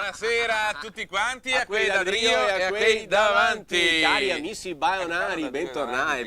buonasera a tutti quanti, a quelli da Drio e a quelli davanti. Cari amici baionari, bentornati.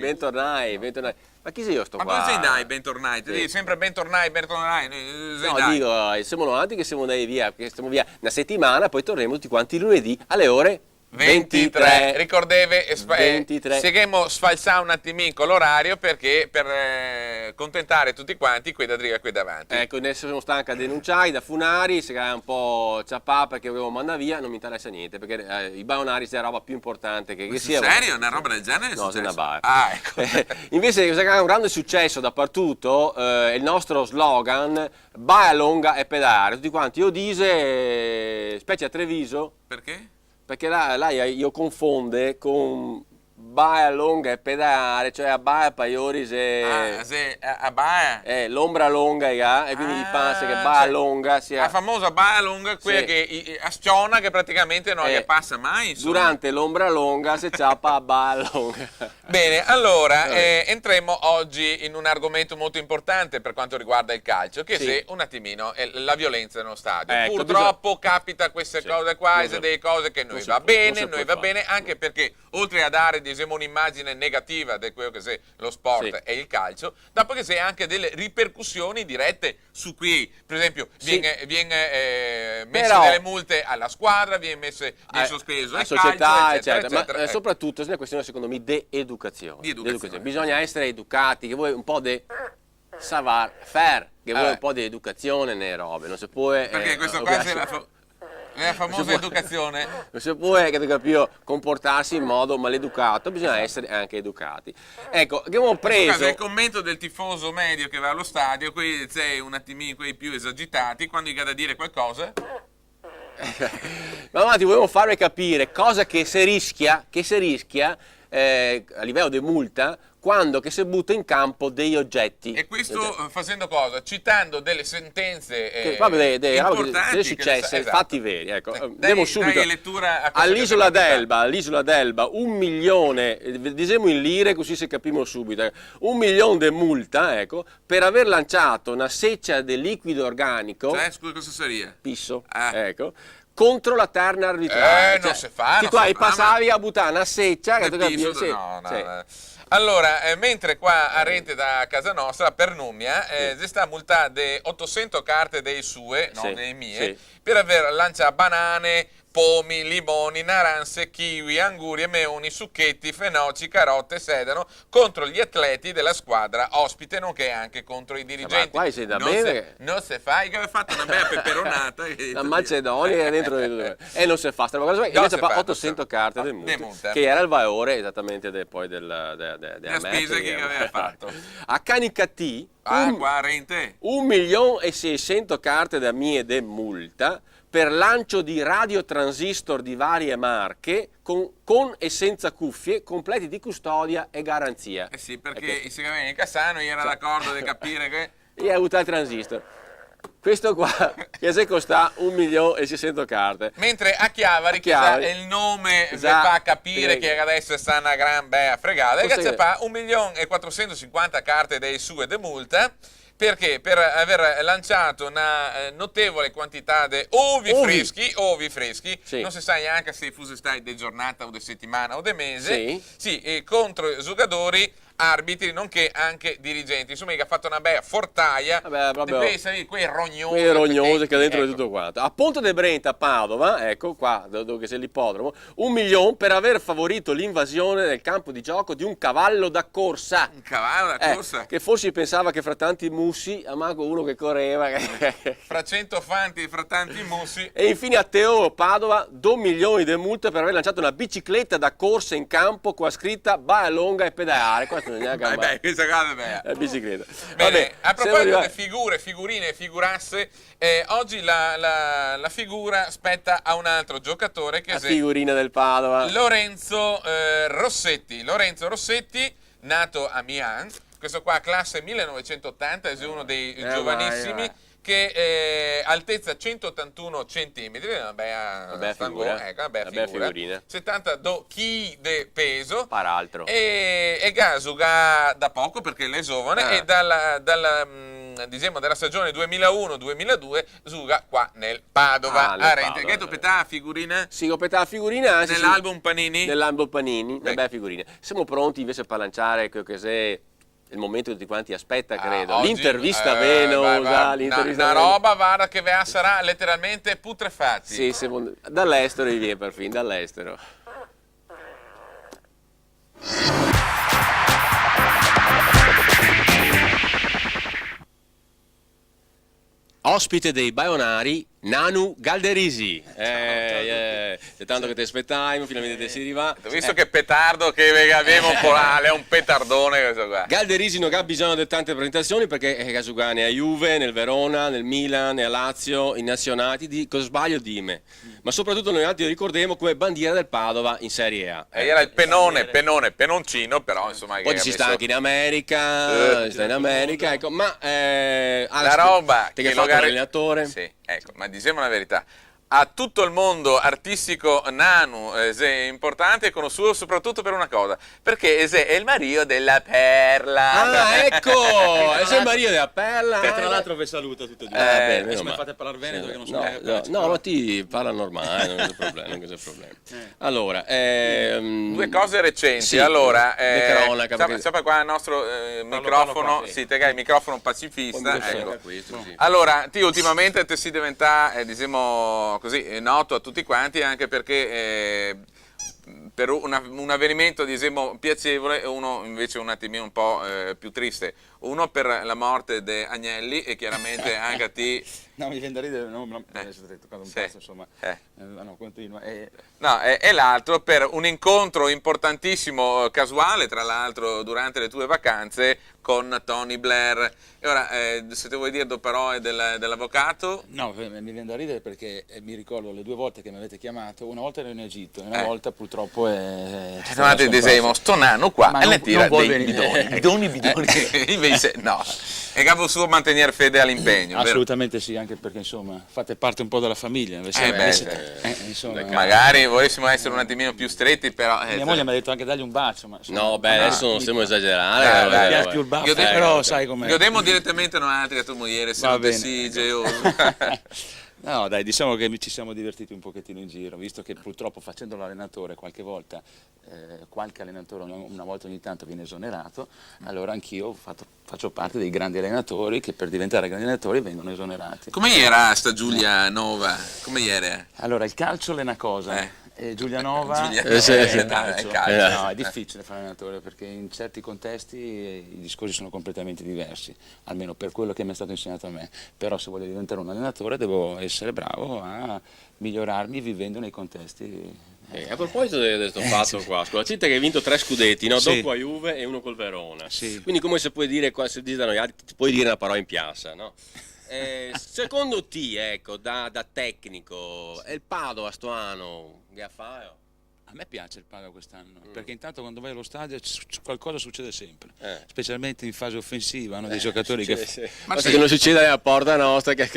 Ma chi sei io sto qua? Ma cosa sei dai, bentornati? Sì. Devi sempre bentornati. No, dico, siamo avanti che siamo andati via, che stiamo via una settimana, poi torneremo tutti quanti lunedì alle ore 23. Ricordate, 23. Seguiamo sfalsare un attimino con l'orario perché per contentare tutti quanti qui da Drio e qui davanti. Ecco, adesso sono stanca a denunciare da Funari, se è un po' ciapà perché volevo mandare via, non mi interessa niente, perché i baionari è la roba più importante che sia. Serio? Una roba del genere? No, sei una baia. Ah, ecco. Invece cosa che ha un grande successo dappertutto è il nostro slogan Baia lunga e pedare. Tutti quanti io dise, specie a Treviso. Perché? Perché là io confonde con baia lunga e pedare, cioè a baia paiori se a baia? l'ombra lunga e quindi gli pensa che baia lunga sia... La famosa baia lunga, quella sì, che asciona che praticamente non gli passa mai, insomma. Durante l'ombra lunga si ciappa a baia lunga. Bene, allora entriamo oggi in un argomento molto importante per quanto riguarda il calcio, che sì, è un attimino la violenza nello stadio. Ecco, purtroppo capita queste cose qua, delle cose che noi va bene, anche perché oltre a dare diciamo, un'immagine negativa di quello che è lo sport sì, e il calcio, dopo che c'è anche delle ripercussioni dirette su cui, per esempio, sì, viene messe delle multe alla squadra, viene sospeso la il società, calcio, eccetera. Ma soprattutto è una questione secondo me di educazione. Bisogna essere educati, che vuoi un po' di savoir faire, che vuoi un po' di educazione nelle robe, non si può... Perché questo qua è la famosa educazione. Non si può capire, comportarsi in modo maleducato, bisogna essere anche educati. Ecco, abbiamo preso... Il commento del tifoso medio che va allo stadio, qui c'è un attimino quelli più esagitati, quando gli ha da dire qualcosa... Ma avanti, volevo farvi capire cosa che si rischia a livello di multa quando che si butta in campo degli oggetti. E questo facendo cosa? Citando delle sentenze delle successe, esatto, fatti veri. Ecco. Andiamo subito all'isola d'Elba, 1 milione, diciamo in lire così si capiamo subito, 1 milione di multa, ecco, per aver lanciato una seccia di liquido organico. Cioè, scusa, cosa sarebbe? Pisso, ecco, contro la terna arbitrale. Non si fa. Ti passavi a buttare una seccia che no. Allora, mentre qua a Rete da casa nostra, per Numia, si sta multando 800 carte dei sue, non dei mie, per aver lanciato banane, pomi, limoni, naranze, kiwi, angurie, meoni, succhetti, fenoci, carote, sedano contro gli atleti della squadra ospite, nonché anche contro i dirigenti. Ma qua sei da bene. Non si fa, che aveva fatto una bella peperonata. La Macedonia è dentro le due. E non si fa, invece fa 800 carte del multa, che era il valore esattamente della spesa che aveva fatto. A Canicattì, qua a Rente, 1.600.000 carte da mie de multa per lancio di radiotransistor di varie marche con e senza cuffie, completi di custodia e garanzia. Sì, perché il segretario Cassano era d'accordo di capire che... E ha avuto il transistor. Questo qua, che se costa 1.600.000 carte. Mentre a Chiavari, che è il nome che fa capire che adesso sta una gran bella fregata, che c'è 1.450.000 carte dei sue de multa, perché per aver lanciato una notevole quantità di ovi freschi, sì, non si sa neanche se fosse stai di giornata o di settimana o di mese, contro giocatori, arbitri, nonché anche dirigenti. Insomma, che ha fatto una bella fortaia di quei rognosi che dentro di tutto quanto. A Ponte de Brenta, a Padova, ecco qua dove c'è l'ippodromo, 1 milione per aver favorito l'invasione nel campo di gioco di un cavallo da corsa. Un cavallo da corsa? Che forse pensava che fra tanti mussi, a manco uno che correva. Fra 100 fanti, fra tanti mussi. E infine a Teoro, Padova, 2 milioni di multe per aver lanciato una bicicletta da corsa in campo con la scritta baia lunga e pedalare. Questa cosa è bella. La bicicletta. Bene, a proposito di figurine e figurasse, oggi la figura spetta a un altro giocatore che è la figurina del Padova, Lorenzo Rossetti. Lorenzo Rossetti, nato a Milan, questo qua classe 1980, è uno dei giovanissimi, che altezza 181 centimetri, una bella figurina, 72 kg di peso, peraltro, e gasuga da poco perché lei è giovane, e diciamo della stagione 2001-2002 gioca qua nel Padova. Che tu petà figurina? Sì, ho petà figurina. Nell'album Panini? Nell'album Panini, una bella figurina. Siamo pronti invece per lanciare quello che è il momento che tutti quanti aspetta, credo. Oggi, l'intervista venosa, una roba, guarda, che sarà letteralmente putrefatti. Sì, dall'estero viene per fin, dall'estero. Ospite dei Baionari, Nanu Galderisi. È tanto che ti aspettavamo, finalmente si arriva. Ho visto che petardo che avevo un po' là, è un petardone questo qua. Galderisi non ha bisogno di tante presentazioni perché è giocare a Juve, nel Verona, nel Milan, nel Lazio, in nazionati, cosa sbaglio dime. Ma soprattutto noi altri ricordiamo come bandiera del Padova in Serie A. Era il penoncino, però insomma. Poi si sta anche in America, ecco, ma la roba che fa l'allenatore. Sì, ecco, ma diciamo la verità. A tutto il mondo artistico Nanu è importante e conosciuto soprattutto per una cosa, perché è il marito della Perla. Ah, ecco, è il marito della Perla. Che tra l'altro vi saluta tutti e due. Bene, mi fate parlare veneto che non so no, ma ti parla normale, non c'è problema. Allora, due cose recenti. Sì, allora, cronaca, qua il nostro microfono, qua, sì, te il microfono pacifista. Ecco. Questo, sì. Allora, ti ultimamente ti si diventa, diciamo così, noto a tutti quanti, anche perché per un avvenimento, diciamo, piacevole, uno invece un attimino un po' più triste. Uno per la morte di Agnelli e chiaramente anche a te. No, mi viene da ridere, non adesso ti ho toccato un pezzo, insomma. No, continua. No, e l'altro per un incontro importantissimo, casuale, tra l'altro, durante le tue vacanze con Tony Blair. E ora, se te vuoi dire due parole dell'avvocato? No, mi viene da ridere perché mi ricordo le due volte che mi avete chiamato, una volta ero in Egitto e una volta purtroppo Stavate disegno, sto nano qua ma e le tira dei bidoni. Invece no, è capo suo mantenere fede all'impegno. Assolutamente sì, anche perché insomma fate parte un po' della famiglia. Insomma, magari volessimo essere un attimino più stretti, però mia moglie mi ha detto anche dargli un bacio, ma no, adesso non stiamo esagerando. Più il bacio, però sai com'è. Io devo direttamente non altri a tua moglie, se non sei geloso. No, dai, diciamo che ci siamo divertiti un pochettino in giro, visto che purtroppo facendo l'allenatore qualche volta, qualche allenatore una volta ogni tanto viene esonerato, allora anch'io faccio parte dei grandi allenatori che per diventare grandi allenatori vengono esonerati. Come era sta Giulia Nova? Come era? Allora, il calcio è una cosa. Giulianova no, è difficile fare allenatore perché in certi contesti i discorsi sono completamente diversi, almeno per quello che mi è stato insegnato a me, però se voglio diventare un allenatore devo essere bravo a migliorarmi vivendo nei contesti. A proposito di questo fatto qua, Scolacita che hai vinto 3 scudetti, no? Sì. 2 con la Juve e 1 col Verona, sì. Quindi come se puoi dire, se dici da noi altri, ti puoi dire una parola in piazza, no? Secondo te, ecco, da tecnico, è il Padova sto anno che fa? A me piace il Padova quest'anno, perché intanto quando vai allo stadio qualcosa succede sempre, specialmente in fase offensiva, hanno dei giocatori che... Ma che non succede alla porta nostra che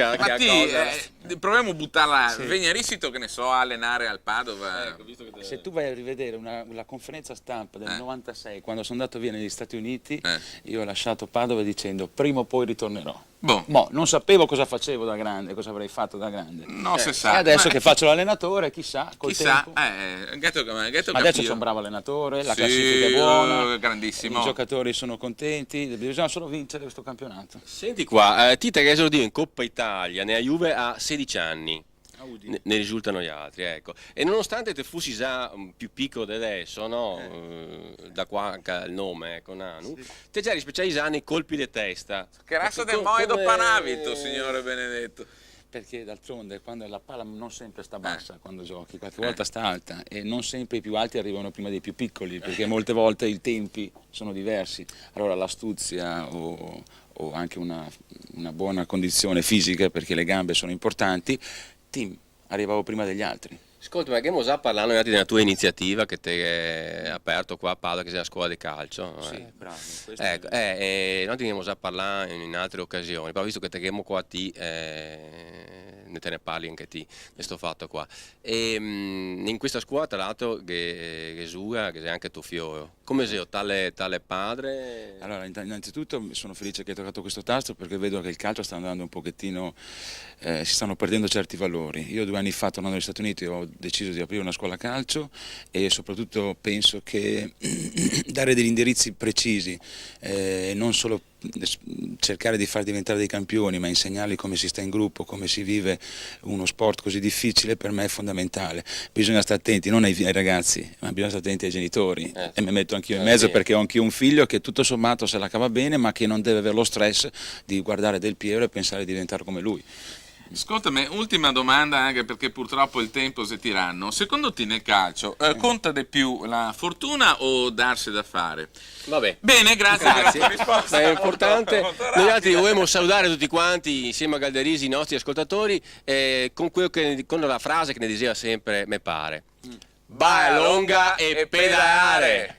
proviamo a buttarla, Vegnarisito che ne so, a allenare al Padova. Se tu vai a rivedere la conferenza stampa del 96, quando sono andato via negli Stati Uniti, io ho lasciato Padova dicendo prima o poi ritornerò. Non sapevo cosa facevo da grande, cosa avrei fatto da grande. Non si sa. E adesso che faccio l'allenatore, chissà, col tempo. Ma adesso sono un bravo allenatore, la classifica è buona, grandissimo. I giocatori sono contenti, bisogna solo vincere questo campionato. Senti qua, Tita che esordio in Coppa Italia, ne ha Juve a 16 anni. Ne risultano gli altri, ecco. E nonostante te fossi già più piccolo di adesso, no? Da qua il nome, ecco, Nanu, te già eri specializzato nei colpi di testa. Che razza del moedo panavito, signore Benedetto. Perché d'altronde quando la palla non sempre sta bassa quando giochi, qualche volta sta alta e non sempre i più alti arrivano prima dei più piccoli, perché molte volte i tempi sono diversi. Allora l'astuzia o anche una buona condizione fisica, perché le gambe sono importanti, arrivavo prima degli altri. Ascolta, ma che stiamo parlando della tua iniziativa che ti hai aperto qua a Padova, che sei la scuola di calcio? Sì, bravo. Ecco, noi stiamo a parlare in altre occasioni, però visto che te qua te ne parli anche te di questo fatto qua. E in questa scuola tra l'altro che gioca, che sei anche tuo figlio, come sei tale padre? Allora, innanzitutto sono felice che hai toccato questo tasto, perché vedo che il calcio sta andando un pochettino, si stanno perdendo certi valori. Io 2 anni fa, tornando negli Stati Uniti, ho deciso di aprire una scuola calcio, e soprattutto penso che dare degli indirizzi precisi, non solo cercare di far diventare dei campioni, ma insegnargli come si sta in gruppo, come si vive uno sport così difficile, per me è fondamentale. Bisogna stare attenti non ai ragazzi, ma bisogna stare attenti ai genitori, e mi metto anch'io in mezzo, perché ho anch'io un figlio che tutto sommato se la cava bene, ma che non deve avere lo stress di guardare Del Piero e pensare di diventare come lui. Ascoltami, ultima domanda, anche perché purtroppo il tempo si tiranno. Secondo te nel calcio conta di più la fortuna o darsi da fare? Vabbè. Bene, grazie. Per la tua risposta. È importante. Molto Noi altri vogliamo salutare tutti quanti insieme a Galderisi, i nostri ascoltatori, con la frase che ne diceva sempre me pare. Vai longa e pedalare.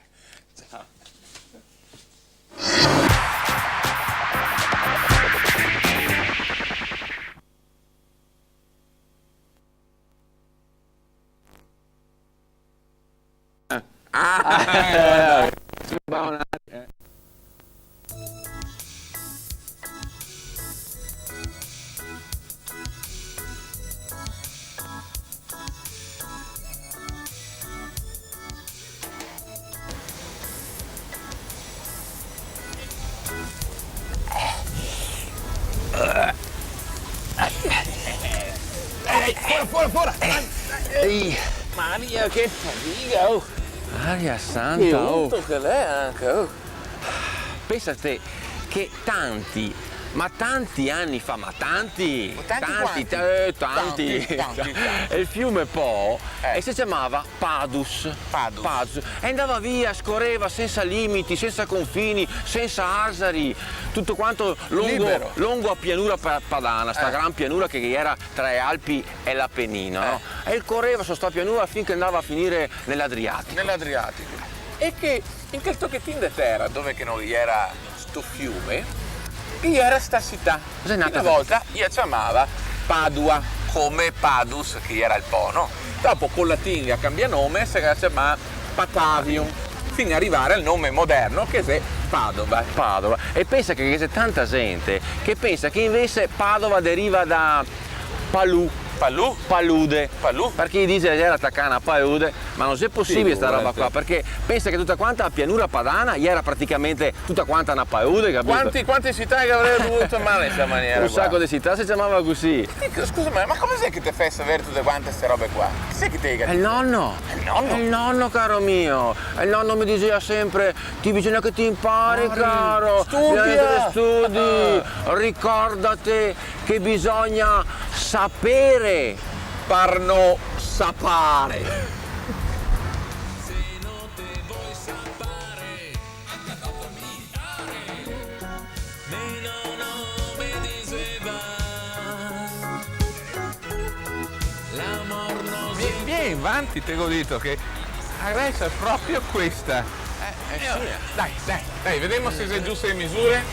Fuori! Maria, che fatica! Oh. Aria Che santa, urto che l'è anche! Oh. pensa a te che tanti anni fa, tanti, il fiume Po e si chiamava Padus. E andava via, scorreva senza limiti, senza confini, senza asari, tutto quanto lungo a pianura padana, sta gran pianura che era tra le Alpi e l'Appennino, no? E correva su sta pianura finché andava a finire nell'Adriatico. E che in quel tocchettino di terra, dove che non era sto fiume, gli era sta città. Una volta gli chiamava Padua, come Padus, che era il Po, no? Dopo con latino a cambia nome, si chiama Patavium, fino ad arrivare al nome moderno che è Padova. E pensa che c'è tanta gente che pensa che invece Padova deriva da Palude, perché gli dice che era attaccata a Palude, ma non è possibile sta roba qua, perché pensa che tutta quanta la pianura padana gli era praticamente tutta quanta una Palude, capito? Quante città che avrebbero dovuto chiamare in questa maniera? Un sacco di città si chiamava così. Scusa, ma come sai che ti fai sapere tutte quante queste robe qua? Chi sei che te È il nonno. È il nonno, caro mio. E il nonno mi diceva sempre: ti bisogna che ti impari, caro. Studia. Studi. Ricordate che bisogna sapere per non sapere. Vieni avanti, te l'ho detto che adesso è proprio questa. Dai, vediamo se sei giuste le misure.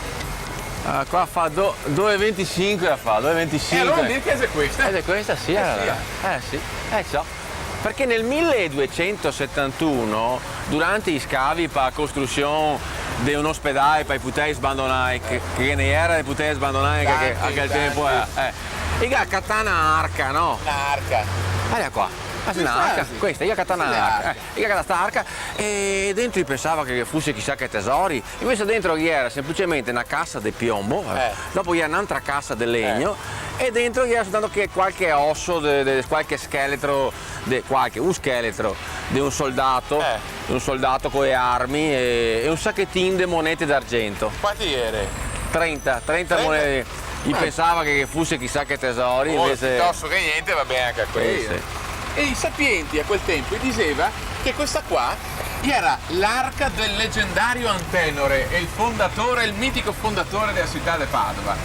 Qua fa 2,25 fa, 2,25. Allora vuol dire che è questa? Ed è questa, sì, allora. Sì, so. Perché nel 1271, durante gli scavi per la costruzione di un ospedale per i poteri sbandonati, che ne era dei poteri sbandonati che a quel tempo era, e la katana arca, no? Un'arca. Guarda qua. Questa, io catana arca. Io questa arca e dentro io pensava che fosse chissà che tesori, invece dentro gli era semplicemente una cassa di piombo, dopo gli era un'altra cassa di legno e dentro gli era soltanto che qualche osso, qualche scheletro, un scheletro di un soldato con le armi e un sacchettino di monete d'argento. Quanti eri? 30 monete. Io pensava che fosse chissà che tesori, invece... piuttosto che niente, va bene anche a quelli. Sì. E i sapienti a quel tempo diceva che questa qua era l'arca del leggendario Antenore, il mitico fondatore della città di Padova.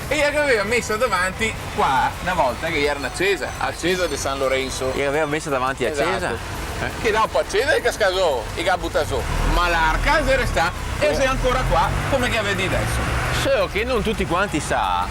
E gli aveva messa davanti qua una volta che era accesa, accesa di San Lorenzo. Gli aveva messa davanti accesa? Che dopo accesa e cascasò e gabutasò. Ma l'arca è restata e è ancora qua come che avevi adesso. Solo che non tutti quanti sa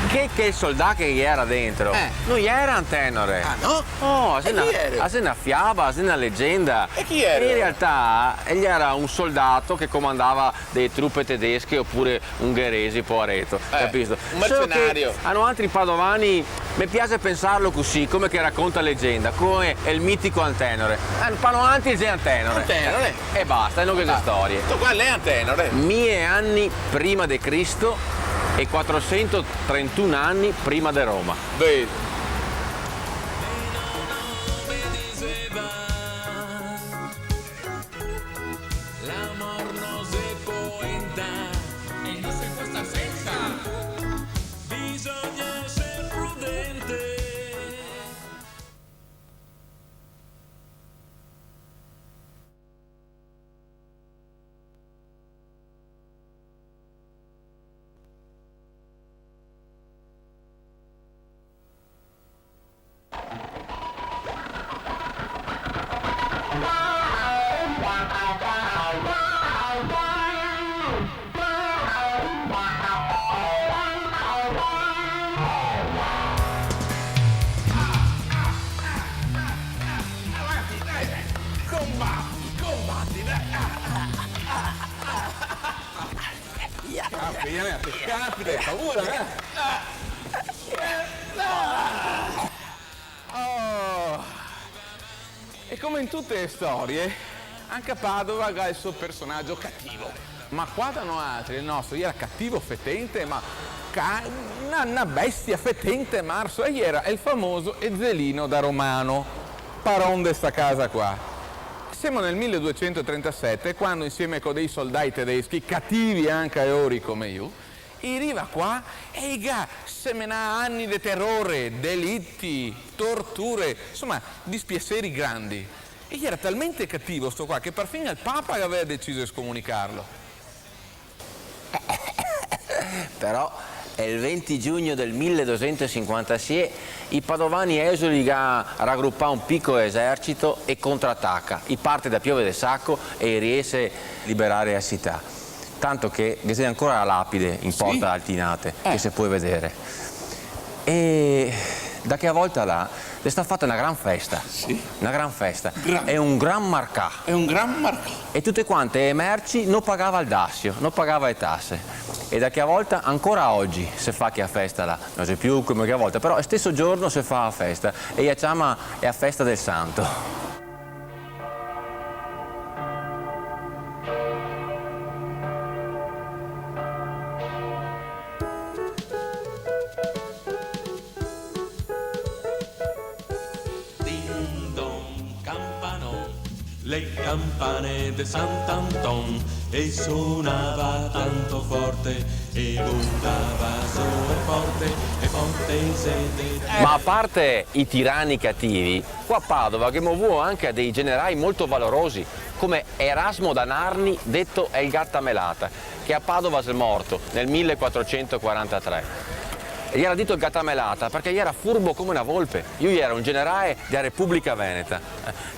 che soldato che gli era dentro? Non gli era un tenore. Ah no? Oh, E chi era? una fiaba, una leggenda. E chi era? In realtà egli era un soldato che comandava delle truppe tedesche oppure ungheresi, poveretto, capito? Un mercenario. Solo che hanno altri padovani, mi piace pensarlo così, come che racconta leggenda, come è il mitico Antenore. Fanno avanti il Antenore. Antenore? E basta, non queste storie. Questo qua lei è Antenore. 1000 anni prima di Cristo e 431 anni prima di Roma. Vedi. L'amor no se può entrar e no se può senza. Bisogna essere prudente. Capita, hai paura, Oh. E come in tutte le storie, anche a Padova ha il suo personaggio cattivo. Ma qua danno altri, il nostro era cattivo, fetente, ma una bestia fetente marzo. E era il famoso Ezzelino da Romano, paron de sta casa qua. Siamo nel 1237, quando insieme con dei soldati tedeschi, cattivi anche a ori come io, arriva qua e semena anni di terrore, delitti, torture, insomma, dispiaceri grandi. E era talmente cattivo sto qua che perfino il Papa aveva deciso di scomunicarlo. Però è il 20 giugno del 1256 i padovani esuli a raggruppare un piccolo esercito e contrattacca. I parte da piove del sacco e riesce a liberare la città. Tanto che c'è ancora la lapide in porta Altinate, che si può vedere. E da che volta là è stata fatta una gran festa. Sì. Una gran festa. È un gran marcà. È un gran marco. E tutte quante le merci non pagava il dassio, non pagava le tasse. E da che volta ancora oggi si fa che a festa là, non c'è più come che a volta, però lo stesso giorno si fa la festa e la chiama è la festa del santo. Ding dong, campanò, le campane de Sant'Anton e suonava tanto forte e buttava su e forte sede. Ma a parte i tiranni cattivi, qua a Padova che muovono anche dei generali molto valorosi, come Erasmo da Narni, detto El Gattamelata, che a Padova è morto nel 1443. E gli era detto il Gattamelata perché gli era furbo come una volpe. Io era un generale della Repubblica Veneta.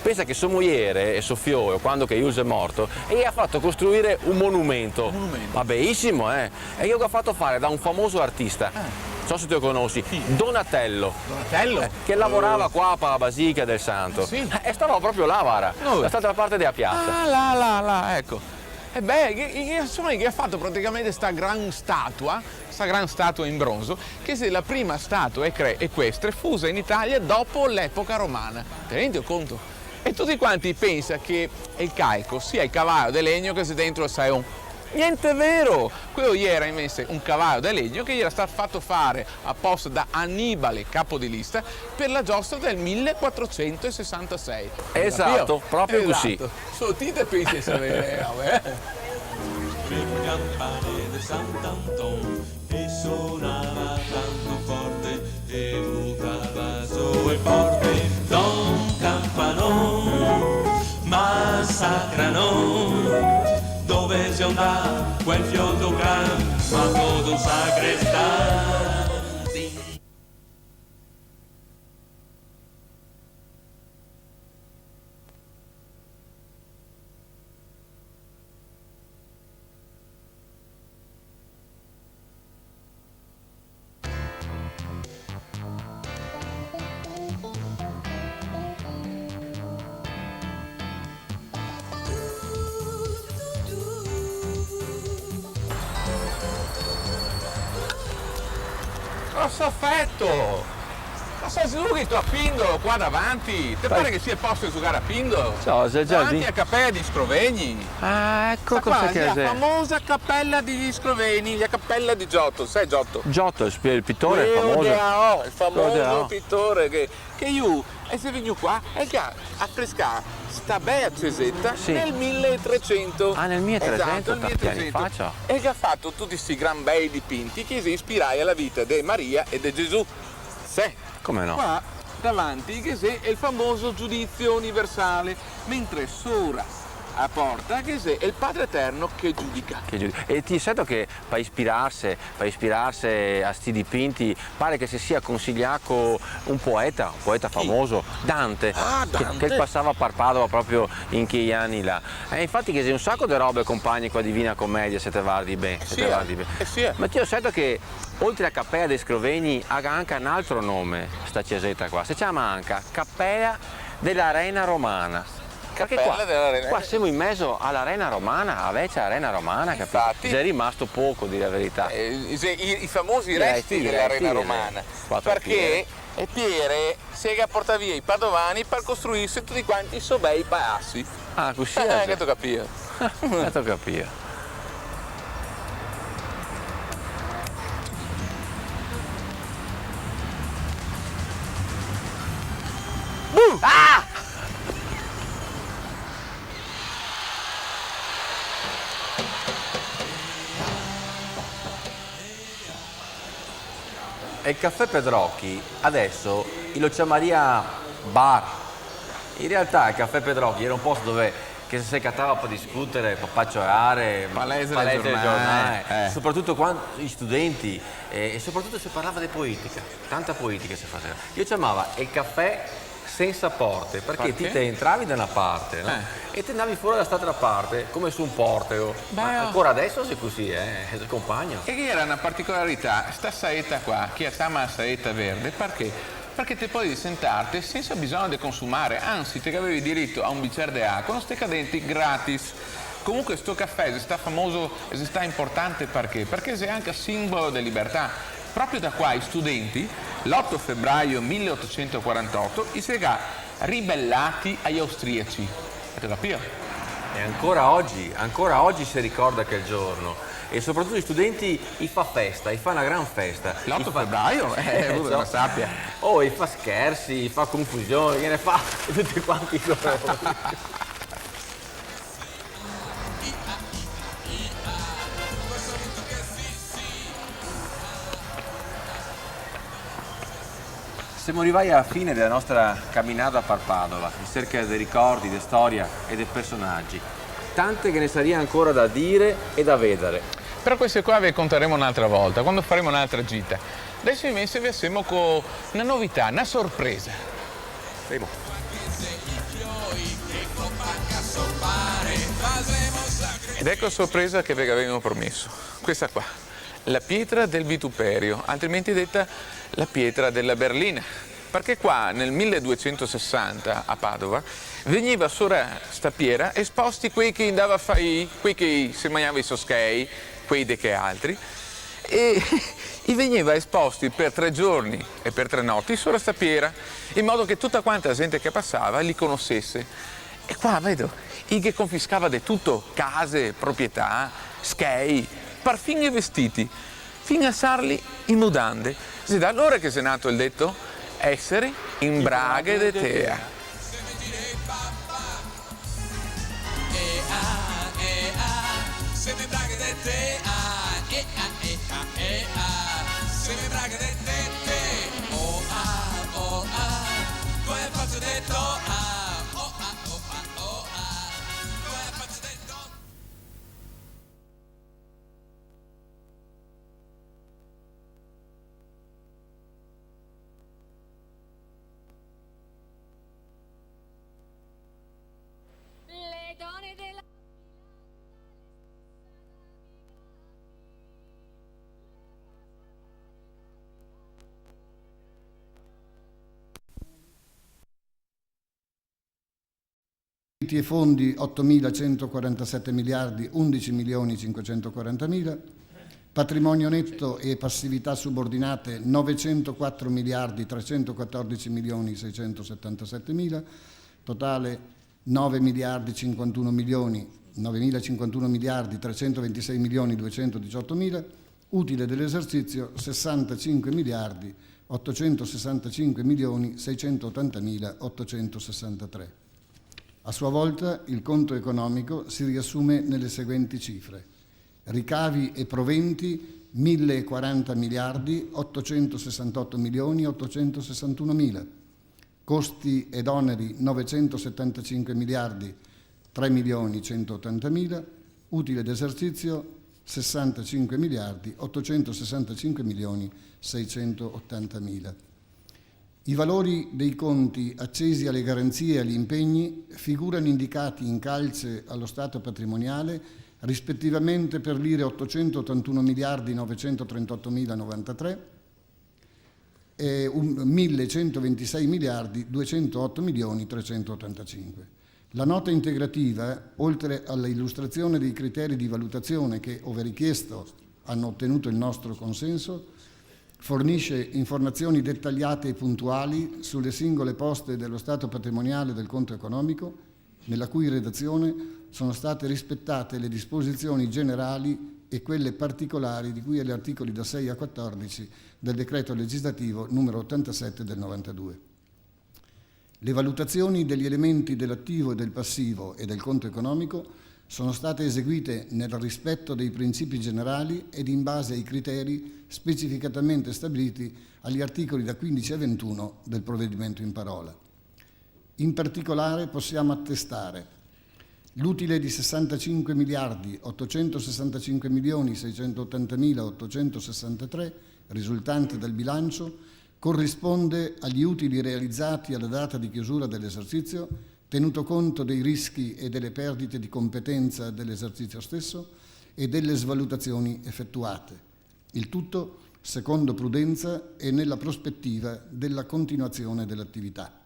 Pensa che sua moglie e suo figlio, quando che Ius è morto, e gli ha fatto costruire un monumento. Va benissimo, eh? E io l'ho fatto fare da un famoso artista. Non so se tu lo conosci, Donatello. Donatello? Che lavorava qua per la Basilica del Santo. Sì. E stava proprio là, guarda. Dove? Da stata parte della piazza. Ah, là, ecco. E beh, insomma, che ha fatto praticamente sta gran statua in bronzo, che è la prima statua equestre fusa in Italia dopo l'epoca romana. Ti rendi conto? E tutti quanti pensano che il calco sia il cavallo di legno che c'è dentro il saion. Niente è vero! Quello gli era invece un cavallo di legno che gli era stato fatto fare apposta da Annibale, capo di lista, per la giostra del 1466. Esatto, Capito? proprio così. Solo ti te pensi di sapere, Le campane de Sant'Anton e suonava tanto forte e buttava su e forte. Don Campanò massacrano. Dove si andà quel fiotto gran, ma todo sagrestà. grosso affetto! Ma sei subito a Pindolo, qua davanti! Ti pare che sia il posto di giocare a Pindolo? Ciao, sei già Davanti lì. a Cappella di Scrovegni! Ah, ecco Sta cosa qua, che la è. famosa Cappella degli Scrovegni, la Cappella di Giotto, sai Giotto? Giotto, il pittore famoso. Il famoso Odeo. pittore che io e se venuto qua e che a frescare sta bella cesetta Sì. nel 1300. Ah, nel 1300, Esatto, nel tanti anni 1300. fa, ciao. E che ha fatto tutti questi gran bei dipinti che si ispirai alla vita di Maria e di Gesù. Sì. Come no? Qua davanti che è il famoso giudizio universale, mentre sopra a porta che è il Padre Eterno che giudica. E ti sento che per ispirarsi a sti dipinti pare che si sia consigliato un poeta famoso, Dante, Ah, Dante. Che passava per Padova proprio in quegli anni là. E infatti che c'è un sacco di robe compagni con la Divina Commedia, se te guardi bene. Sì. Ma ti ho sento che oltre a Cappella dei Scrovegni ha anche un altro nome, sta cesetta qua, si chiama anche Cappella dell'Arena Romana. Perché Cappella dell'Arena. qua siamo in mezzo all'Arena Romana, invece Arena Romana, capito? Infatti. C'è rimasto poco, di la verità. I famosi I resti resti, dell'Arena i Romana. quattro Perché Piere si è portato via i padovani per costruirsi tutti quanti i suoi bei palazzi. Ah, così Che tu capire. ho capito. E il caffè Pedrocchi adesso lo chiamaria bar. In realtà il caffè Pedrocchi era un posto dove che si cattava per discutere, per pacciorare, Palestre del giornale. soprattutto quando gli studenti e soprattutto si parlava di politica, tanta politica si faceva. Io chiamava il caffè senza porte, perché Perché? te entravi da una parte, no? E te andavi fuori da quest'altra parte, come su un porteo. Ma ancora adesso è così, è il compagno. E che era una particolarità, sta saetta qua, che si chiama saetta verde, perché? Perché te puoi sentarti senza bisogno di consumare, anzi te avevi diritto a un bicchiere di acqua, non stai cadenti gratis. Comunque sto caffè sta famoso, sta importante perché? Perché è anche simbolo di libertà. Proprio da qua i studenti, l'8 febbraio 1848, si sono ribellati agli austriaci. Avete capito? E ancora oggi si ricorda quel giorno. E soprattutto gli studenti fa festa, fa una gran festa. L'8 febbraio? Uno lo sappia. Oh, fa scherzi, fa confusione, gliene fa tutti quanti loro. Siamo arrivati alla fine della nostra camminata per Padova, in cerca dei ricordi, di storia e dei personaggi. Tante che ne saria ancora da dire e da vedere. Però queste qua vi conteremo un'altra volta, quando faremo un'altra gita. Adesso invece vi assiemo con una novità, una sorpresa. Primo. Ed ecco la sorpresa che vi avevamo promesso. Questa qua, la pietra del vituperio, altrimenti detta la pietra della berlina. Perché qua nel 1260 a Padova veniva sopra sta pietra esposti quei che andava a fare, quei che si mangiava i soschei, quei de che altri, e veniva esposti per 3 giorni e per 3 notti sopra sta pietra, in modo che tutta quanta la gente che passava li conoscesse. E qua vedo, i che confiscava di tutto, case, proprietà, schei, perfino i vestiti, fino a sarli in mudande. Sì, da allora che è nato il detto, essere in braghe de tea. Le donne della e fondi 8.147 miliardi, 11 milioni 540 mila. Patrimonio netto e passività subordinate 904 miliardi 314 milioni 677 mila, totale 9 miliardi 51 milioni 9.051 miliardi 326 milioni 218 mila, utile dell'esercizio 65 miliardi 865 milioni 680 mila 863. A sua volta il conto economico si riassume nelle seguenti cifre: ricavi e proventi 1.040 miliardi 868 milioni 861 mila, costi ed oneri 975 miliardi 3 milioni 180 mila, utile d'esercizio 65 miliardi 865 milioni 680 mila. I valori dei conti accesi alle garanzie e agli impegni figurano indicati in calce allo stato patrimoniale rispettivamente per lire 881 miliardi 938 mila 93 e 1.126 miliardi 208 milioni 385. La nota integrativa, oltre all'illustrazione dei criteri di valutazione che, ove richiesto, hanno ottenuto il nostro consenso, fornisce informazioni dettagliate e puntuali sulle singole poste dello stato patrimoniale del conto economico, nella cui redazione sono state rispettate le disposizioni generali e quelle particolari di cui agli articoli da 6 a 14 del decreto legislativo numero 87 del 92. Le valutazioni degli elementi dell'attivo e del passivo e del conto economico sono state eseguite nel rispetto dei principi generali ed in base ai criteri specificatamente stabiliti agli articoli da 15 a 21 del provvedimento in parola. In particolare possiamo attestare l'utile di 65 miliardi 865 milioni 680 mila 863 risultante dal bilancio corrisponde agli utili realizzati alla data di chiusura dell'esercizio, tenuto conto dei rischi e delle perdite di competenza dell'esercizio stesso e delle svalutazioni effettuate. Il tutto secondo prudenza e nella prospettiva della continuazione dell'attività.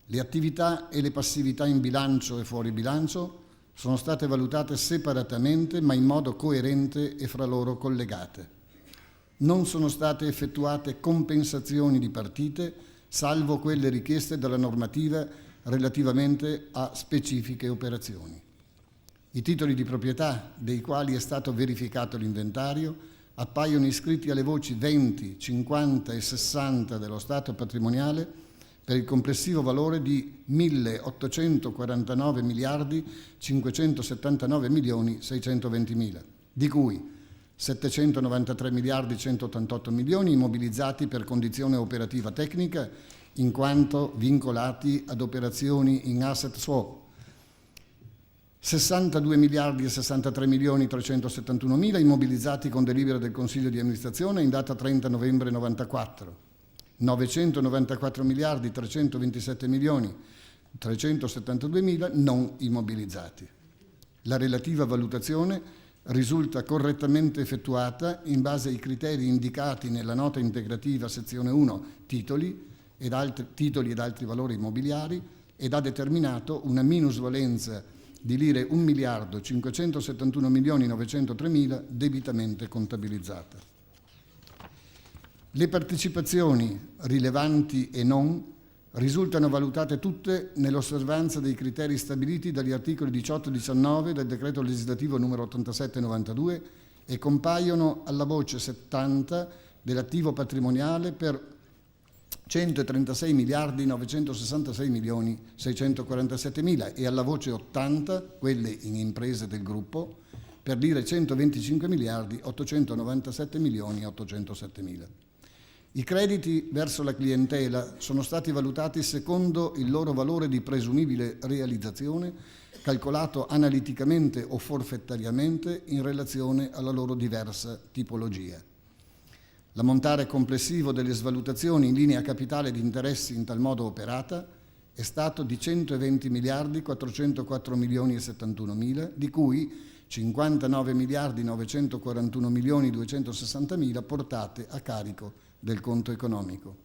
Le attività e le passività in bilancio e fuori bilancio sono state valutate separatamente ma in modo coerente e fra loro collegate. Non sono state effettuate compensazioni di partite, salvo quelle richieste dalla normativa relativamente a specifiche operazioni. I titoli di proprietà, dei quali è stato verificato l'inventario, appaiono iscritti alle voci 20, 50 e 60 dello stato patrimoniale per il complessivo valore di 1.849 miliardi 579 milioni 620 mila, di cui 793 miliardi 188 milioni immobilizzati per condizione operativa tecnica in quanto vincolati ad operazioni in asset swap, 62 miliardi e 63 milioni 371 mila immobilizzati con delibera del Consiglio di amministrazione in data 30 novembre 94, 994 miliardi 327 milioni 372 mila non immobilizzati. La relativa valutazione risulta correttamente effettuata in base ai criteri indicati nella nota integrativa sezione 1 titoli ed altri valori immobiliari ed ha determinato una minusvalenza di lire 1 miliardo 571 milioni 903 mila debitamente contabilizzata. Le partecipazioni rilevanti e non risultano valutate tutte nell'osservanza dei criteri stabiliti dagli articoli 18 e 19 del decreto legislativo numero 87/92 e compaiono alla voce 70 dell'attivo patrimoniale per 136 miliardi 966 milioni 647 mila e alla voce 80, quelle in imprese del gruppo, per dire 125 miliardi 897 milioni 807 mila. I crediti verso la clientela sono stati valutati secondo il loro valore di presumibile realizzazione, calcolato analiticamente o forfettariamente in relazione alla loro diversa tipologia. L'ammontare complessivo delle svalutazioni in linea capitale di interessi in tal modo operata è stato di 120 miliardi 404 milioni e 71 mila, di cui 59 miliardi 941 milioni 260 mila portate a carico del conto economico.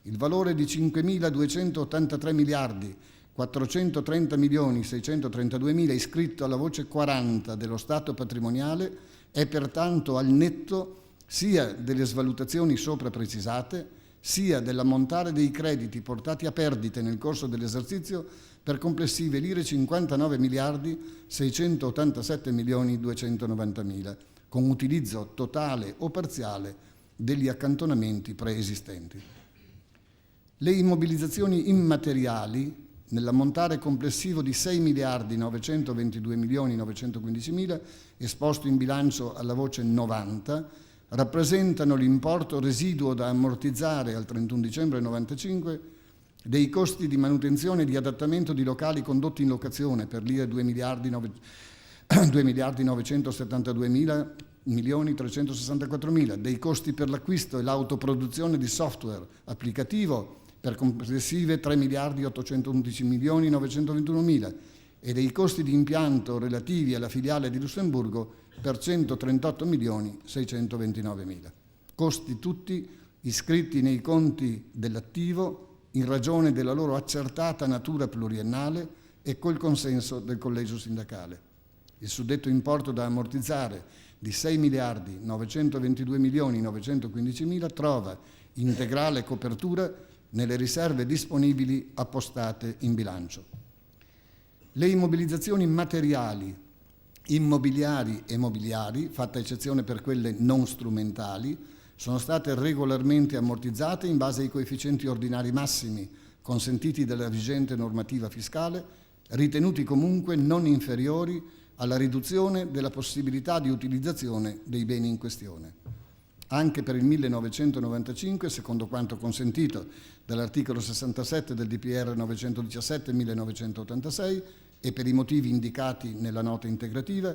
Il valore di 5.283 miliardi 430 milioni 632 mila iscritto alla voce 40 dello stato patrimoniale è pertanto al netto sia delle svalutazioni sopra precisate, sia dell'ammontare dei crediti portati a perdite nel corso dell'esercizio per complessive lire 59 miliardi 687 milioni 290 mila, con utilizzo totale o parziale degli accantonamenti preesistenti. Le immobilizzazioni immateriali, nell'ammontare complessivo di 6 miliardi 922 milioni 915 mila, esposto in bilancio alla voce 90, rappresentano l'importo residuo da ammortizzare al 31 dicembre 95 dei costi di manutenzione e di adattamento di locali condotti in locazione per lire 2 miliardi 972 milioni 364 mila, dei costi per l'acquisto e l'autoproduzione di software applicativo per complessive 3 miliardi 811 milioni 921 mila e dei costi di impianto relativi alla filiale di Lussemburgo per 138 milioni 629 mila. Costi tutti iscritti nei conti dell'attivo in ragione della loro accertata natura pluriennale e col consenso del collegio sindacale. Il suddetto importo da ammortizzare di 6 miliardi 922 milioni 915 mila trova integrale copertura nelle riserve disponibili appostate in bilancio. Le immobilizzazioni materiali, immobiliari e mobiliari, fatta eccezione per quelle non strumentali, sono state regolarmente ammortizzate in base ai coefficienti ordinari massimi consentiti dalla vigente normativa fiscale, ritenuti comunque non inferiori alla riduzione della possibilità di utilizzazione dei beni in questione. Anche per il 1995, secondo quanto consentito dall'articolo 67 del DPR 917-1986 e per i motivi indicati nella nota integrativa,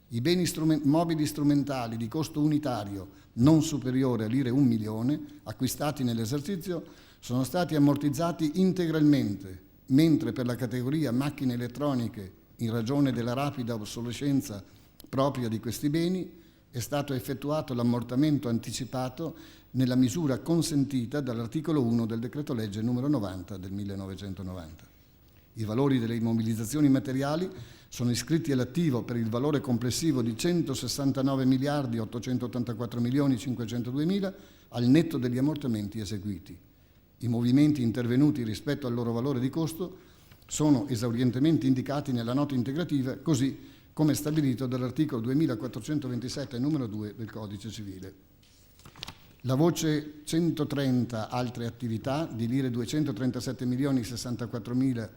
i beni mobili strumentali di costo unitario non superiore a lire 1 milione acquistati nell'esercizio sono stati ammortizzati integralmente, mentre per la categoria macchine elettroniche, in ragione della rapida obsolescenza propria di questi beni, è stato effettuato l'ammortamento anticipato nella misura consentita dall'articolo 1 del decreto legge numero 90 del 1990. I valori delle immobilizzazioni materiali sono iscritti all'attivo per il valore complessivo di 169 miliardi 884 milioni 502 mila al netto degli ammortamenti eseguiti. I movimenti intervenuti rispetto al loro valore di costo sono esaurientemente indicati nella nota integrativa, così come stabilito dall'articolo 2427 numero 2 del Codice Civile. La voce 130 altre attività di lire 237 milioni 64 mila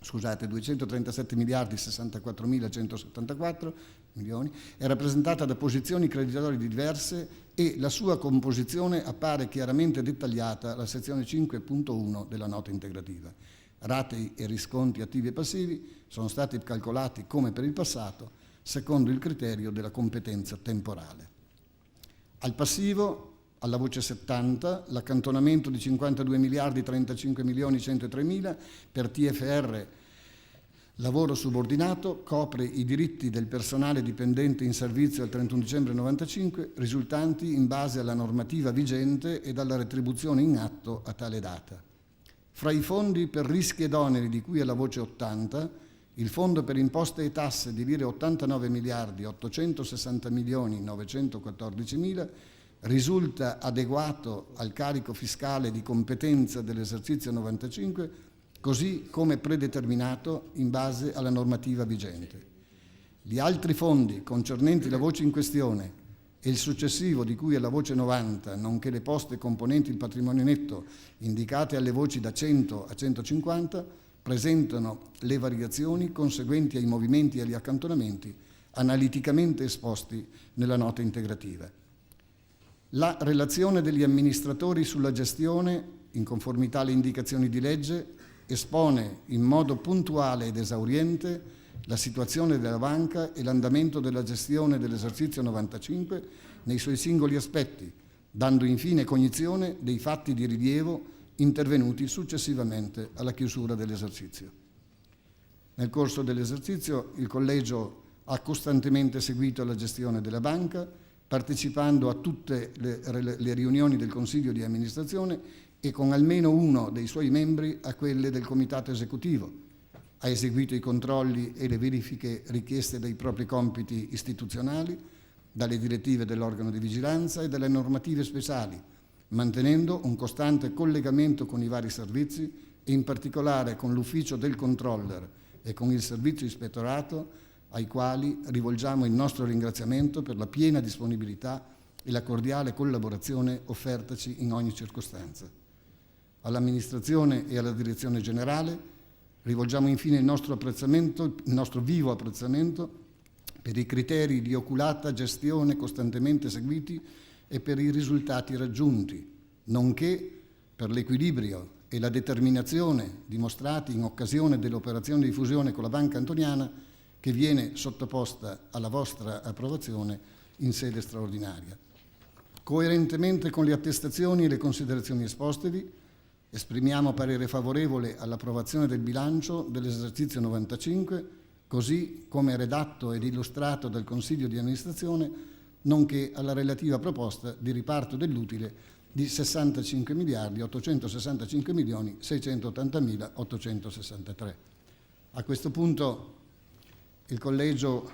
237 miliardi 64.174 milioni è rappresentata da posizioni creditorie diverse e la sua composizione appare chiaramente dettagliata alla sezione 5.1 della nota integrativa. Rate e risconti attivi e passivi sono stati calcolati come per il passato secondo il criterio della competenza temporale. Al passivo, alla voce 70, l'accantonamento di 52 miliardi 35 milioni 103 mila per TFR lavoro subordinato copre i diritti del personale dipendente in servizio al 31 dicembre 1995 risultanti in base alla normativa vigente e dalla retribuzione in atto a tale data. Fra i fondi per rischi ed oneri di cui alla voce 80, il fondo per imposte e tasse di lire 89 miliardi 860 milioni 914 mila risulta adeguato al carico fiscale di competenza dell'esercizio 95, così come predeterminato in base alla normativa vigente. Gli altri fondi concernenti la voce in questione e il successivo di cui alla voce 90, nonché le poste componenti il patrimonio netto indicate alle voci da 100 a 150, presentano le variazioni conseguenti ai movimenti e agli accantonamenti analiticamente esposti nella nota integrativa. La relazione degli amministratori sulla gestione, in conformità alle indicazioni di legge, espone in modo puntuale ed esauriente la situazione della banca e l'andamento della gestione dell'esercizio 95 nei suoi singoli aspetti, dando infine cognizione dei fatti di rilievo intervenuti successivamente alla chiusura dell'esercizio. Nel corso dell'esercizio il Collegio ha costantemente seguito la gestione della banca, partecipando a tutte le riunioni del Consiglio di amministrazione e con almeno uno dei suoi membri a quelle del Comitato Esecutivo. Ha eseguito i controlli e le verifiche richieste dai propri compiti istituzionali, dalle direttive dell'organo di vigilanza e dalle normative speciali, mantenendo un costante collegamento con i vari servizi e in particolare con l'ufficio del controller e con il servizio ispettorato, ai quali rivolgiamo il nostro ringraziamento per la piena disponibilità e la cordiale collaborazione offertaci in ogni circostanza. All'amministrazione e alla direzione generale rivolgiamo infine il nostro vivo apprezzamento per i criteri di oculata gestione costantemente seguiti e per i risultati raggiunti, nonché per l'equilibrio e la determinazione dimostrati in occasione dell'operazione di fusione con la Banca Antoniana, che viene sottoposta alla vostra approvazione in sede straordinaria. Coerentemente con le attestazioni e le considerazioni espostevi, esprimiamo parere favorevole all'approvazione del bilancio dell'esercizio 95, così come redatto ed illustrato dal Consiglio di amministrazione, nonché alla relativa proposta di riparto dell'utile di 65 miliardi 865 milioni 680 mila 863. A questo punto il Collegio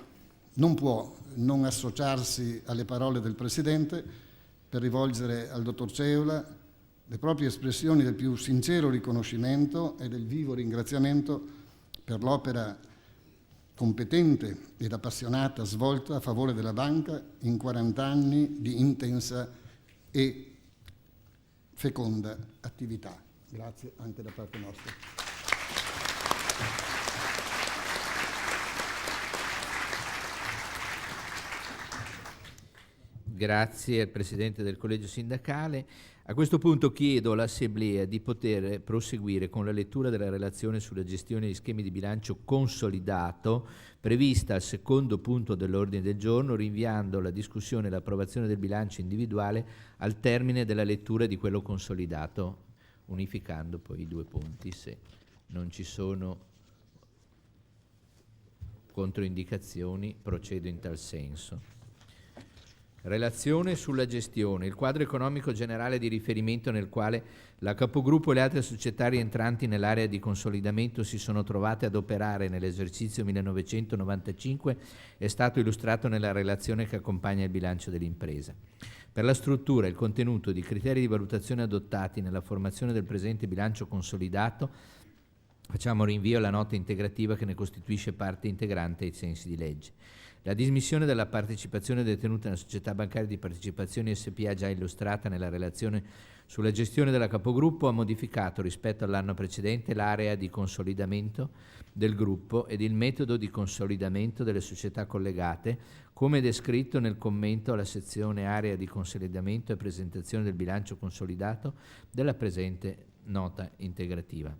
non può non associarsi alle parole del Presidente per rivolgere al Dottor Ceola le proprie espressioni del più sincero riconoscimento e del vivo ringraziamento per l'opera competente ed appassionata svolta a favore della banca in 40 anni di intensa e feconda attività. Grazie anche da parte nostra. Grazie al Presidente del Collegio Sindacale. A questo punto chiedo all'Assemblea di poter proseguire con la lettura della relazione sulla gestione degli schemi di bilancio consolidato prevista al secondo punto dell'ordine del giorno, rinviando la discussione e l'approvazione del bilancio individuale al termine della lettura di quello consolidato, unificando poi i due punti se non ci sono controindicazioni. Procedo in tal senso. Relazione sulla gestione. Il quadro economico generale di riferimento nel quale la capogruppo e le altre società rientranti nell'area di consolidamento si sono trovate ad operare nell'esercizio 1995 è stato illustrato nella relazione che accompagna il bilancio dell'impresa. Per la struttura e il contenuto di criteri di valutazione adottati nella formazione del presente bilancio consolidato, facciamo rinvio alla nota integrativa che ne costituisce parte integrante ai sensi di legge. La dismissione della partecipazione detenuta nella società bancaria di partecipazioni SPA già illustrata nella relazione sulla gestione della capogruppo ha modificato rispetto all'anno precedente l'area di consolidamento del gruppo ed il metodo di consolidamento delle società collegate, come descritto nel commento alla sezione area di consolidamento e presentazione del bilancio consolidato della presente nota integrativa.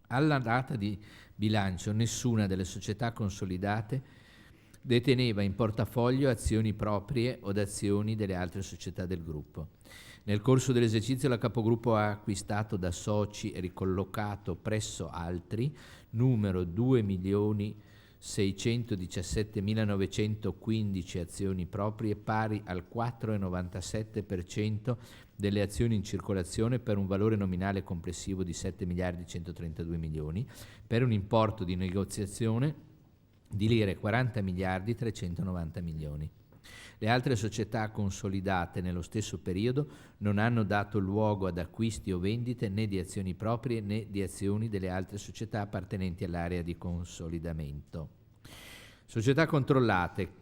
Alla data di bilancio nessuna delle società consolidate deteneva in portafoglio azioni proprie o azioni delle altre società del gruppo. Nel corso dell'esercizio la capogruppo ha acquistato da soci e ricollocato presso altri numero 2.617.915 azioni proprie pari al 4,97% delle azioni in circolazione per un valore nominale complessivo di 7 miliardi 132 milioni per un importo di negoziazione di lire 40 miliardi 390 milioni. Le altre società consolidate nello stesso periodo non hanno dato luogo ad acquisti o vendite né di azioni proprie né di azioni delle altre società appartenenti all'area di consolidamento. Società controllate.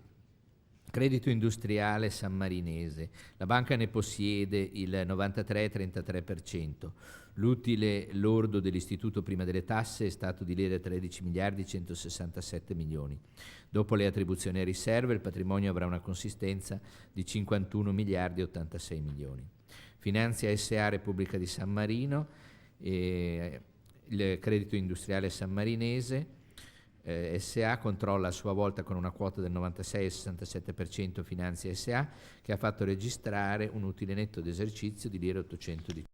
Credito industriale sammarinese. La banca ne possiede il 93,33%. L'utile lordo dell'istituto prima delle tasse è stato di lire 13 miliardi 167 milioni. Dopo le attribuzioni a riserve il patrimonio avrà una consistenza di 51 miliardi 86 milioni. Finanzia S.A. Repubblica di San Marino, il credito industriale sammarinese, S.A. controlla a sua volta con una quota del 96,67% Finanzia S.A. che ha fatto registrare un utile netto d'esercizio di lire 800 di